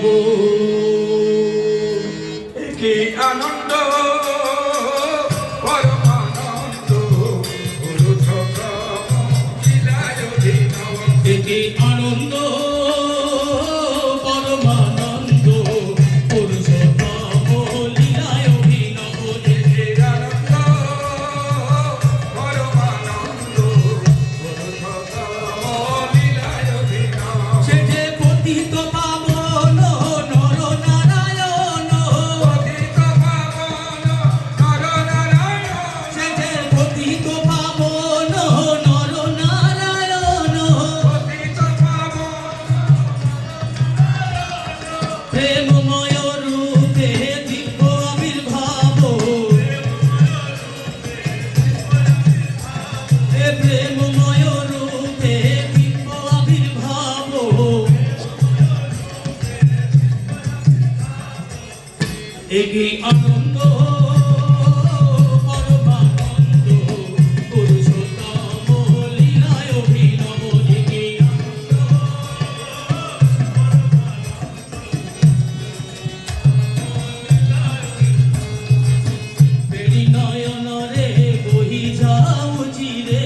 অভিনব কি আনন্দ পরমানন্দ পুরুষোত্তম লীলায় অভিনব কি আনন্দ পরমানন্দ পুরুষোত্তম লীলায় অভিনব কি আনন্দ পরমানন্দ পুরুষোত্তম লীলায় অভিনব সে যে পতিত পাবন নর নারায়ণ পতিত পাবন নর নারায়ণ সে যে পতিত পাবন নর নারায়ণ পতিত পাবন প্রেমময় রূপে দিব্য আবির্ভাব প্রেমময় রূপে দিব্য আবির্ভাব একি আনন্দ পরমানন্দ পুরুষোত্তম লীলায় অভিনব একি বেড়ি নয়ন রে বহি যাও চিরে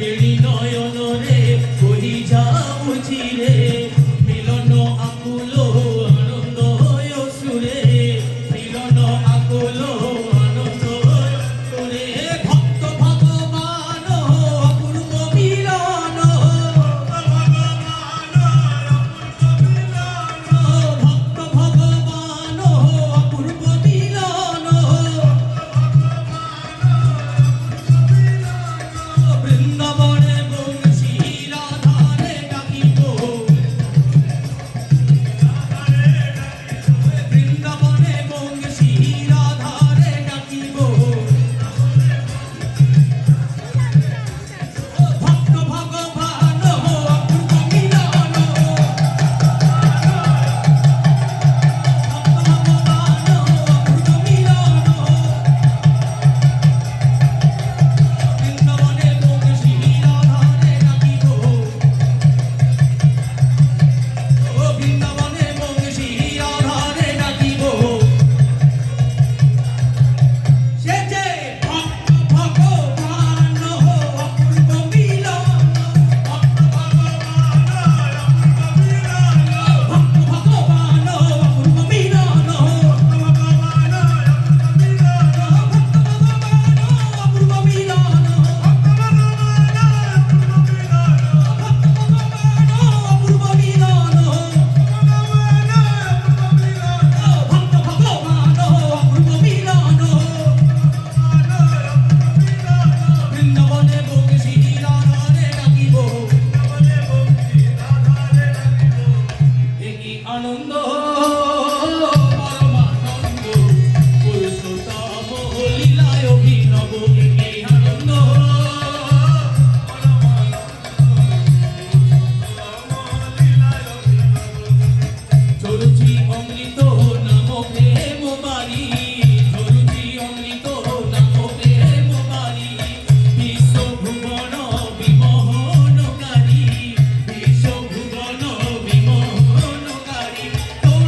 বেড়ি নয়ন রে বহি যাও চিরে মিলন আকুল আনন্দ সুরে মিলন আকুল আনন্দ সুরে ভক্ত ভগবান অপূর্ব মিলন ভক্ত ভগবান অপূর্ব মিলন বৃন্দাবনে বংশী রাধারে ডাকিব বৃন্দাবনে বংশী রাধারে ডাকিব ভক্ত ভগবান অপূর্ব মিলন ভক্ত ভগবান অপূর্ব মিলন বৃন্দাবনে বংশী রাধারে ডাকিব বৃন্দাবনে বংশী রাধারে ডাকিব সে যে ভক্ত ভগবান অপূর্ব মিলন ভক্ত ভগবান অপূর্ব মিলন অপূর্ব মিলন অপূর্ব মিলন ভক্ত ভগবান অপূর্ব মিলন বৃন্দাবনে বংশী রাধারে ডাকিব একি আনন্দ পরমানন্দ পুরুষোত্তম লীলায় অভিনব একি আনন্দ ঝরুচি অমৃত নাম প্রেম বাড়ি ঝরুচি অমৃত নাম প্রেম বাড়ি বিশ্ব ভুবন বিমোহনকারী বিশ্ব ভুবন বিমোহনকারী তোর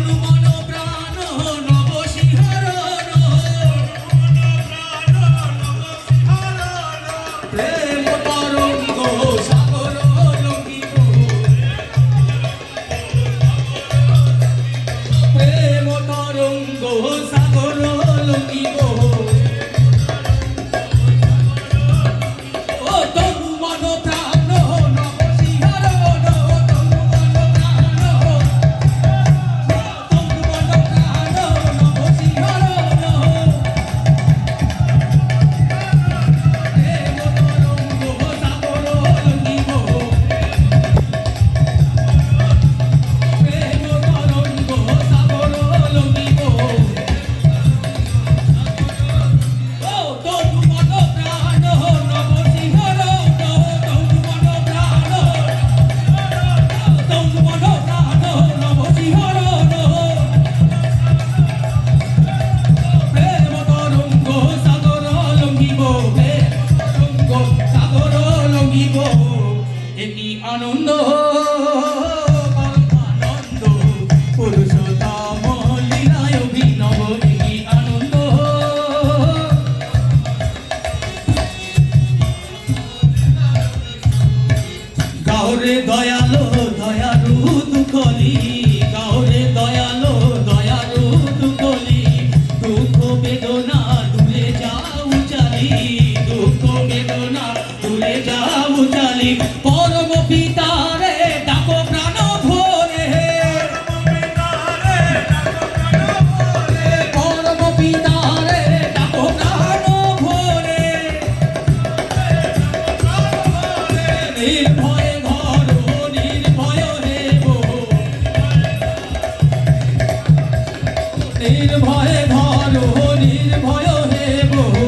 নির্ভয়ে ধরো নির্ভয় হে প্রভু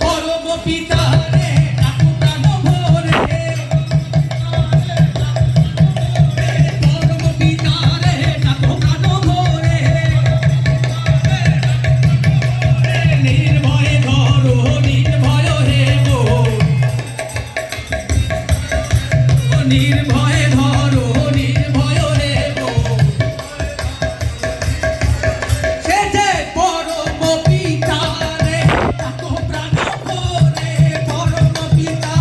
পরম পিতা রে ডাকো প্রাণ ভরে পরম পিতা রে ডাকো প্রাণ ভরে নির্ভয়ে ধরো নির্ভয় হে প্রভু নির্ভয়ে ধরো নির্ভয় হে প্রভু সে যে পরম পিতা রে ডাকো প্রাণ ভরে পরম পিতা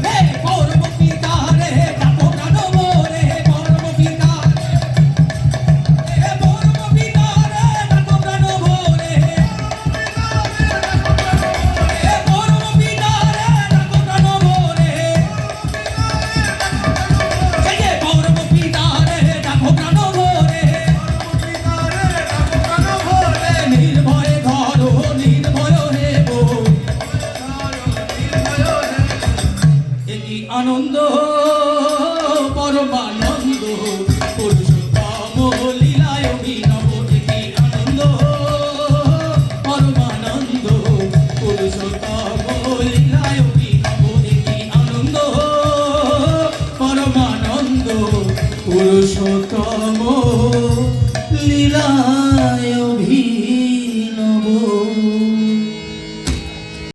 হে পরম পিতা রে ডাকো প্রাণ ভরে পরম পিতা হে পরম পিতা রে ডাকো প্রাণ ভরে হে পরম পিতা রে ডাকো প্রাণ ভরে সে যে পরম পিতা রে ডাকো প্রাণ ভরে নির্ভয়ে ধরো নির্ভয় হে প্রভু একই আনন্দ পরমানন্দ পুরুষোত্তম লীলায় অভিনব একই আনন্দ পরমানন্দ পুরুষোত্তম লীলায় অভিনব একই আনন্দ পরমানন্দ পুরুষোত্তম লীলা